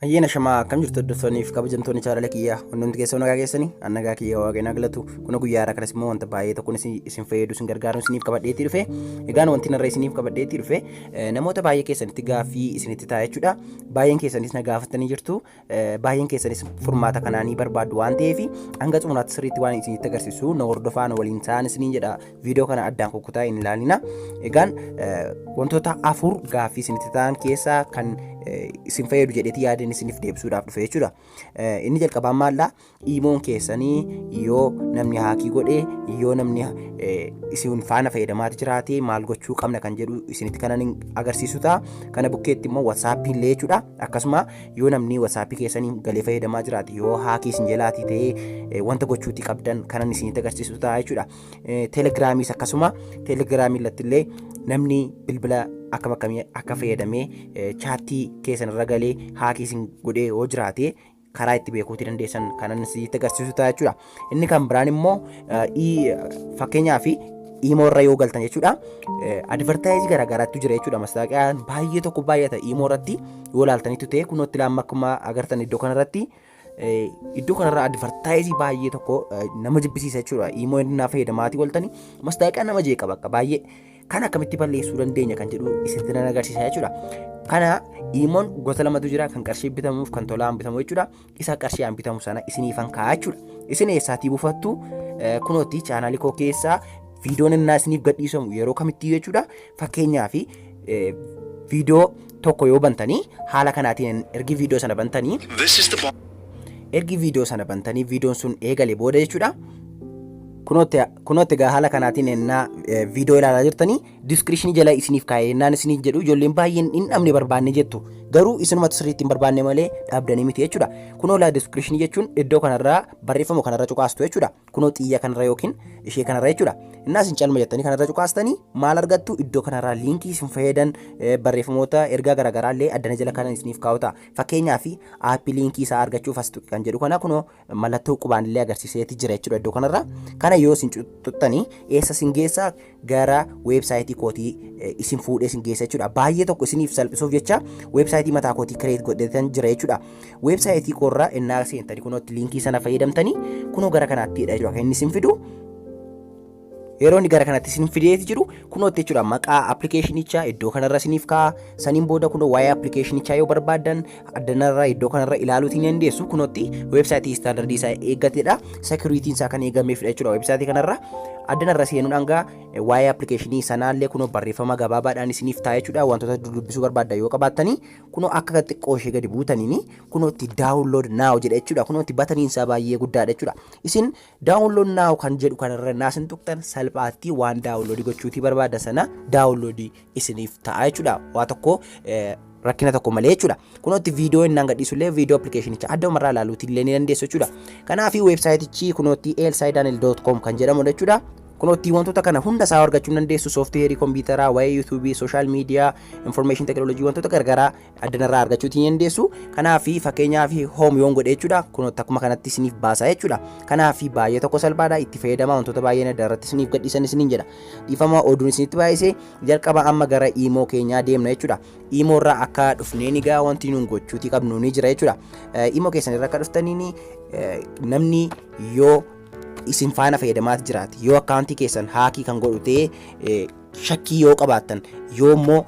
Ayyaana shamaa akkam jirtu hordoftoonnii fi kabajamtoonni chaanala kiyyaa hundumti keessa nagaa keessanii annagaa kiyya waaqayyoon galatu kun guyyaa irraa kanas immoo wanta baay'ee tokkoon isin fayyadu isin gargaaru isiniif qabadheetti dhufe egaan wanti narra isiniif qabadheetti dhufe namoota baay'ee keessanitti gaaffii isinitti ta'a jechuudha baay'een keessanis na gaafatanii jirtu baay'een keessanis furmaata kanaanii barbaadu waan ta'eef hanga xumuraatti sirriitti waan isinitti agarsiisu na hordofaa na waliin ta'an isiniin jedha viidiyoo kana addaan kukkutaa hin ilaalina egaan wantoota afur gaaffii isinitti ta'an keessaa kan isin fayyadu jedheeti yaadeen isiniif deebisuudhaaf dhufe jechuudha. Inni jalqabaan maallaa iimoon keessanii yoo namni haakii godhee yoo namni isin faana fayyadamaati jiraate maal gochuu qabna kan jedhu isinitti kanan agarsiisu ta'a. Kana bukkeetti immoo WhatsApp illee jechuudha. Akkasuma yoo namni WhatsApp keessanii galee fayyadamaa jiraate yoo haakii isin jalaatii ta'ee wanta gochuuti qabdan kanan isinitti agarsiisu ta'a jechuudha. Telegiraamiis akkasuma telegiraamii irratti illee namni bilbila akka fayyadamee chaattii keessan irra galee haakii isin godhee yoo jiraate karaa itti beekuutii dandeessan kanan isinitti agarsiisu ta'a jechuudha. Inni kan biraan immoo fakkeenyaaf iimoo irra yoo galtan jechuudha. Advertaayizii garaagaraatu jira jechuudha. Mastaaqiyaan baay'ee tokko baay'ata iimoo irratti yoo ilaaltanitu ta'e kunootti laamma akkuma agartan iddoo kanarratti iddoo kanarra advertaayizii baay'ee tokko nama jibbisiisa jechuudha. Iimoo inni fayyadamaatii waltanii mastaaqiyaan nama jeeqa bakka baay'ee kan akkamitti balleessuu dandeenya kan jedhu isinitti nan agarsiisa jechuudha. Kana iimoon gosa lamatu jira kan qarshii bitamuuf kan tolaan bitamu jechuudha. Isa qarshiidhaan bitamu sana isiniifan kaa'aa jechuudha. Isin eessaatii buufattu kunootti chaanaalii koo keessaa viidiyoon innaa isiniif gadhiisamu yeroo kamitti jechuudha. Fakkeenyaaf viidiyoo tokko yoo bantanii haala kanaatiin ergi viidiyoo sana bantanii viidiyoon sun eegale booda jechuudha. Kunootti egaa haala kanaatiin ennaa viidiyoo ilaalaa jirtanii diskiripshinii jala isiniif kaa'ee ennaan isiniif jedhu ijoolleen baay'een hin dhabne barbaanne jettu garuu isinumatti sirriitti hin barbaanne malee dhaabdanii miti jechuudha. Kunoo laa diskiripshinii jechuun iddoo kanarraa barreeffama kanarra cuqaastu jechuudha. Kunoo xiyya kanarra yookiin ishee kanarra jechuudha. Innaa isin calma jettanii kanarra cuqaastanii maal argattu iddoo kanarraa liinkii isin fayyadan barreeffamoota ergaa garaagaraa illee addana jala kanan isiniif kaa'uta. Fakkeenyaaf aappii liinkii isaa argachuuf as tuqi kan jedhu kana kunoo mallattoo qubaan illee agarsiiseeti jira jechuudha iddoo kanarra. Kana yoo isin tuttanii eessa isin geessa gara weebsaayitii kootii isin fuudhee isin geessa jechuudha. Baay'ee tokko isiniif salphisuuf jecha weebsaayitii mataa kootii kireet godhatan jira jechuudha. Weebsaayitii koorraa ennaa seentanii kunootti liinkii sana fayyadamtanii kunoo gara kanaatti jechuudha kan inni isin fidu. Yeroo inni gara kanatti isin fideeti jiru kunootti jechuudha maqaa appilikeeshinichaa iddoo kanarra isiniif kaa'a. Saniin booda kunoo waa'ee appilikeeshinichaa yoo barbaadan addanarraa iddoo kanarra ilaaluutiin dandeessu. Kunootti weebsaayitii istaandardii isaa eeggatedha. Sekuriitiin isaa kan eegameefidha jechuudha weebsaayitii kanarra. Addanarra seenuudhaan gaa waa'ee appilikeeshinii sanaallee kunoo barreeffama gabaabaadhaan isiniif ta'a jechuudha. Wantoota dubbisuu barbaaddan yoo qabaattanii kunoo akka xiqqoo ishee gadi buutaniini kunootti daawunlood naaw jedha jechuudha. Kunootti bataniin isaa baay'ee guddaadha jechuudha. Isin daawunlood naaw kan jedhu kanarra naasin tuqtan salphaatti waan daawunloodii gochuutii barbaadda sana daawunloodii isiniif ta'a jechuudha. Waa tokko rakkina tokko malee jechuudha. Kunootti viidiyoo inni gadhiisullee viidiyoo appilikeeshinicha addamarraa ilaaluutiin illee ni dandeessu jechuudha. Kanaaf weebsaayitichi kunootti elsidanel.com kan jedhamu jechuudha. Kunootti wantoota kana hunda isaa argachuu dandeessu sooftiweerii kompiitaraa waa'ee yuutuubii sooshaal miidiyaa infoormeeshin teekinooloojii wantoota garagaraa addanarraa argachuutiin dandeessu. Kanaaf fakkeenyaaf hoom yoon godhe jechuudha. Kunootti akkuma kanatti isiniif baasa jechuudha. Kanaaf baay'ee tokko salphaadha itti fayyadamaa wantoota baay'een addarratti isiniif gadhiisan isiniin jedha. Dhiifama oduun isinitti baay'isee jalqaba amma gara iimoo keenyaa deemna jechuudha. Iimoo irraa akka dhufneen egaa wanti nuun gochuutii qabnu ni jira jechuudha. Iimoo keessan irraa akka dhuftaniin namni yoo isin faana fayyadamaa jiraate yoo akkaantii keessan haakii kan godhu ta'ee shakkii yoo qabaattan yoo immoo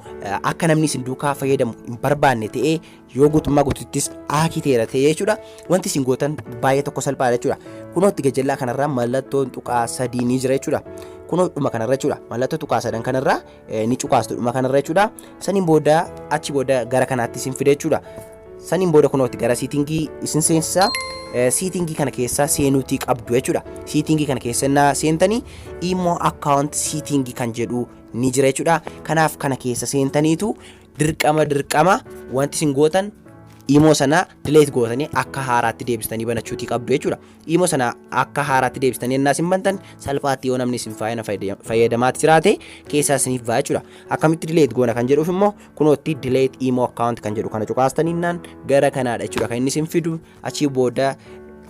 akka namni isin duukaa fayyadamu hin barbaanne ta'ee yoo guutummaa guututtis haakii ta'eera ta'ee jechuudha. Wanti isin gootan baay'ee tokko salphaadha jechuudha. Kunootti gajjallaa kanarraa mallattoon tuqaa sadii ni jira jechuudha. Kunoo dhuma kanarra jechuudha. Mallattoo tuqaa sadan kanarraa ni cuqaastu dhuma kanarra jechuudha. Saniin booda achi booda gara kanaatti isin fide jechuudha. Saniin booda kunootti gara siitingii isin seensisaa. Siitingii kana keessa seenuutii qabdu jechuudha. Siitingii kana keessa seentanii iimoo akkaawunt siitingii kan jedhu ni jira jechuudha. Kanaaf kana keessa seentaniitu dirqama wanti isin gootan iimoo sana dileet gootanii akka haaraatti deebistanii banachuutii qabdu jechuudha. Iimoo sana akka haaraatti deebistanii ennaa isin bantan salphaatti yoo namni isin fayyadamaatti jiraate keessaa isiniif ba'a jechuudha. Akkamitti dileet goona kan jedhuuf immoo kunootti dileet iimoo akkaawunt kan jedhu kana cuqaastaniinnaan gara kanaadha jechuudha kan inni isin fidu. Achii booda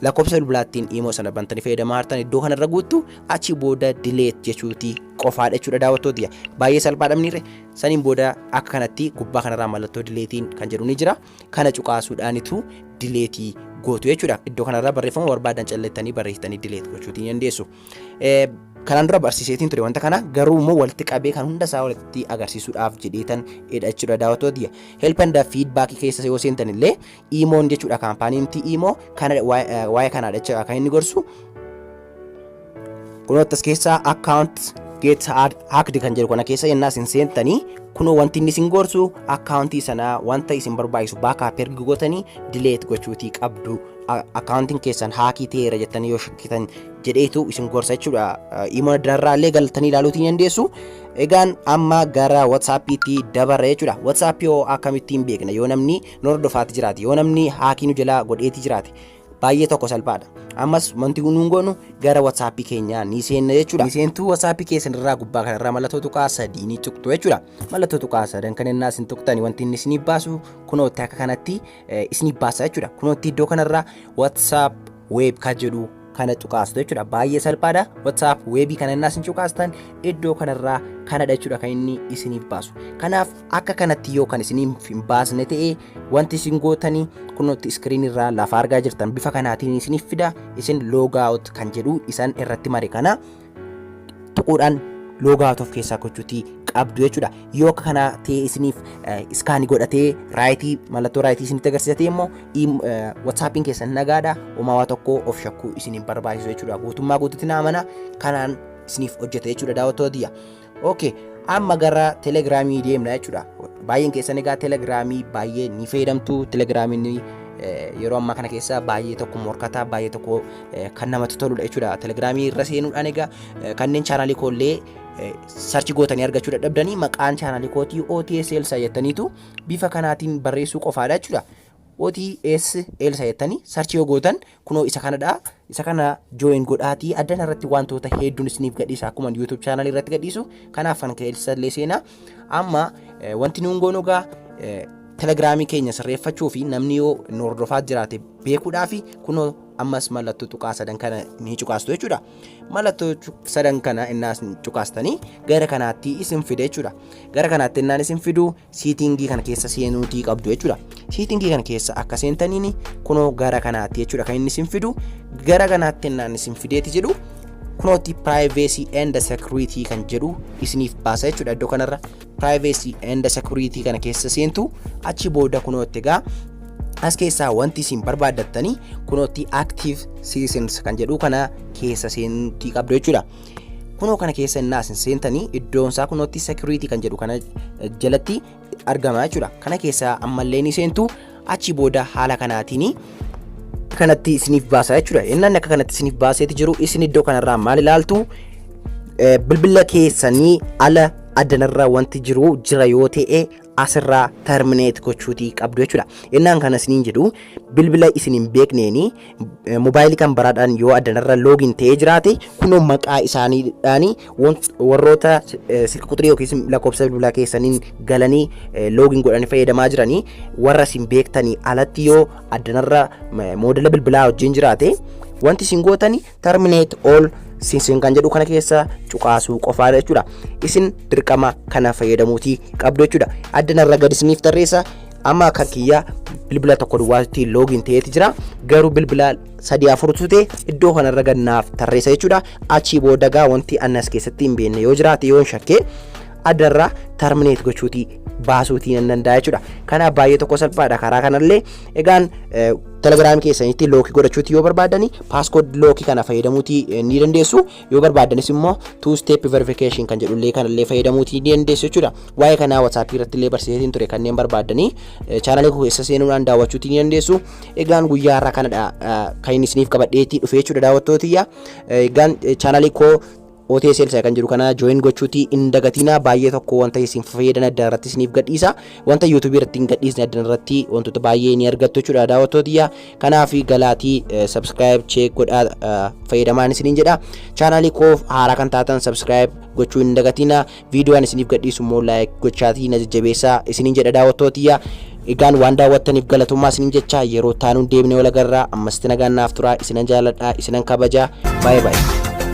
lakkoofsa bilbilaattiin iimoo sana bantanii fayyadamaa hartan iddoo kanarra guuttu achii booda dileet jechuutii qofaadha jechuudha daawwattoota. Baay'ee salphaadhamnirre saniin booda akka kanatti gubbaa kanarraa mallattoo dileetiin kan jedhu ni jira. Kana cuqaasuudhaanitu dileetii gootu jechuudha. Iddoo kanarraa barreeffama barbaadan callettanii barreessitanii dileet gochuutii ni dandeessu. Kanaan dura barsiiseetiin ture wanta kana garuu immoo walitti qabee kan hunda isaa walitti agarsiisuudhaaf jedheetan edha jechuudha daawwattoota. Help and feedback keessa yoo seentan illee imoon jechuudha kaampaaniin imo kana waa'ee kanaadha jechuudha kan inni gorsu. Kunoottas keessaa account get hacked kan jedhu kana keessa yennaa isin seentanii kunoo wanti inni isin gorsu accountii sanaa wanta isin barbaachisu backup ergi gootanii delete gochuutii qabdu. Accounting keessan haakii ta'eera jettanii yoo shakkitan jedheetu isin gorsa jechuudha. Imo darraa illee galtanii ilaaluutii dandeessu. Egaan amma gara WhatsAppiitti dabarra jechuudha. WhatsApp yoo akkamittiin beekna yoo namni nu hordofaati jiraate yoo namni haakii nu jalaa godheeti jiraate baay'ee tokko salphaadha. Ammas wanti nuun goonu gara WhatsApp keenyaa ni seenna jechuudha. Ni seentu WhatsApp keessan irraa gubbaa kanarraa mallattoo tuqaa sadii ni tuqtu jechuudha. Mallattoo tuqaa sadan kan innaa isin tuqtani wanti inni isin baasu kunootti akka kanatti isin baasa jechuudha. Kunootti iddoo kanarraa WhatsApp web kan jedhu kana tuqaastu jechuudha. Baay'ee salphaadha. WhatsApp web kana innaa isin tuqaastan iddoo kanarraa kanadha jechuudha kan inni isin baasu. Kanaaf akka kanatti yoo kan isin hin baasne ta'e wanti isin gootanii kunootti screen irraa lafa argaa jirtan bifa kanaatiin isin fida isin log out kan jedhu isan irratti mare kana tuquudhaan log out of keessaa gochuutii qabdu jechuudha. Yoo akka kana ta'e isiniif iskaanii godhatee raayitii mallattoo raayitii isinitti agarsiisate immoo WhatsAppiin keessan nagaadha uumamaa tokko of shakkuu isiniin barbaachisu jechuudha. Guutummaa guutuutti naamana kanaan isiniif hojjeta jechuudha daawwattoota. Okay, amma gara Telegiraamii deemna jechuudha. Baay'een keessan egaa Telegiraamii baay'ee ni fayyadamtu. Telegiraamiin yeroo ammaa kana keessa baay'ee tokko morkataa baay'ee tokko kan namatti toludha jechuudha. Telegiraamii irra seenuudhaan egaa kanneen chaanaalii koollee sarchi gootanii argachuu dadhabdanii maqaan chaanaalii kootii OTSL sayyataniitu bifa kanaatiin barreessuu qofaadha jechuudha. OTSL sayyatanii sarchi yoo gootan kunoo isa kanadha. Isa kana join godhaatii addan irratti wantoota hedduun isiniif gadhiisa akkuma YouTube chaanaalii irratti gadhiisu. Kanaaf kan keessa illee seenaa. Amma wanti nuun goonu egaa Telegiraamii keenya sirreeffachuu fi namni yoo nu hordofaa jiraate beekuudhaaf kunoo ammas mallattoo tuqaa sadan kana ni cuqaastu jechuudha. Mallattoo sadan kana innaas cuqaastanii gara kanaatti isin fide jechuudha. Gara kanaatti innaan isin fidu siitingii kana keessa seenuutii qabdu jechuudha. Siitingii kana keessa akka seentaniin kunoo gara kanaatti jechuudha kan inni isin fidu. Gara kanaatti innaan isin fideeti jedhu kunootti privacy and security kan jedhu isiniif baasa jechuudha. Iddoo kanarra privacy and security kana keessa seentu achi booda kunootti egaa as keessaa wanti isin barbaaddattanii kunootti active citizens kan jedhu kana keessa seenuutii qabdu jechuudha. Kunoo kana keessa innaa isin seentanii iddoon isaa kunootti security kan jedhu kana jalatti argama jechuudha. Kana keessa ammallee ni seentu achi booda haala kanaatiin kanatti isiniif baasa jechuudha. Innaan akka kanatti isiniif baaseeti jiru isin iddoo kanarraa maal ilaaltu bilbila keessanii ala addanarraa wanti jiru jira yoo ta'e asirraa terminate gochuutii qabdu jechuudha. Innaan kana isiniin jedhu bilbila isin hin beekneeni mobaayilii kan baraadhaan yoo addanarra login ta'ee jiraate kunoo maqaa isaaniidhaan warroota silka quxirii yookiin lakkoofsa bilbilaa keessaniin galanii login godhanii fayyadamaa jiranii warra isin beektanii alatti yoo addanarra moodela bilbilaa wajjin jiraate wanti isin gootanii terminate all isin kan jedhu kana keessa cuqaasuu qofaadha jechuudha. Isin dirqama kana fayyadamuutii qabdu jechuudha. Addanarra gad isiniif tarreessa amma akka kiyya bilbila tokko duwwaatti login ta'eeti jira. Garuu bilbila 3-4 ta'e iddoo kanarra gad naaf tarreessa jechuudha. Achi booda gaa wanti annas keessatti hin beekne yoo jiraate yoo shakkee addarraa terminate gochuutii baasuutii nan danda'a jechuudha. Kana baay'ee tokko salphaadha karaa kanallee. Egaan Telegiraamii keessanitti lookii godhachuutii yoo barbaadani passcode lookii kana fayyadamuutii ni dandeessu. Yoo barbaadanis immoo two step verification kan jedhullee kanallee fayyadamuutii ni dandeessu jechuudha. Waa'ee kanaa WhatsApp irratti illee barsiiseetiin ture kanneen barbaadanii chaanaalii koo keessa seenuudhaan daawwachuutii ni dandeessu. Egaan guyyaa har'aa kanadha kan inni isiniif qabadheetii dhufe jechuudha daawwattootiyya. Egaan chaanaalii koo OTSL kan jedhu kana join gochuutii hin dagatina. Baay'ee tokko wanta isin fayyadan adda irratti isiniif gadhiisa. Wanta YouTube irratti hin gadhiisne adda irratti wantoota baay'ee ni argattu jechuudha daawwattootiyya. Kanaaf galaatii subscribe check godhaa fayyadamaan isiniin jedha. Chaanaalii koo haaraa kan taatan subscribe gochuu hin dagatina. Viidiyoon isiniif gadhiisu immoo like gochaatii na jajjabeessaa isiniin jedha daawwattootiyya. Egaan waan daawwattaniif galatoomaa isiniin jecha yeroo taanuun deebinee wal agarraa. Ammas nagaan naaf turaa isinan jaalladhaa isinan kabajaa. Bye bye.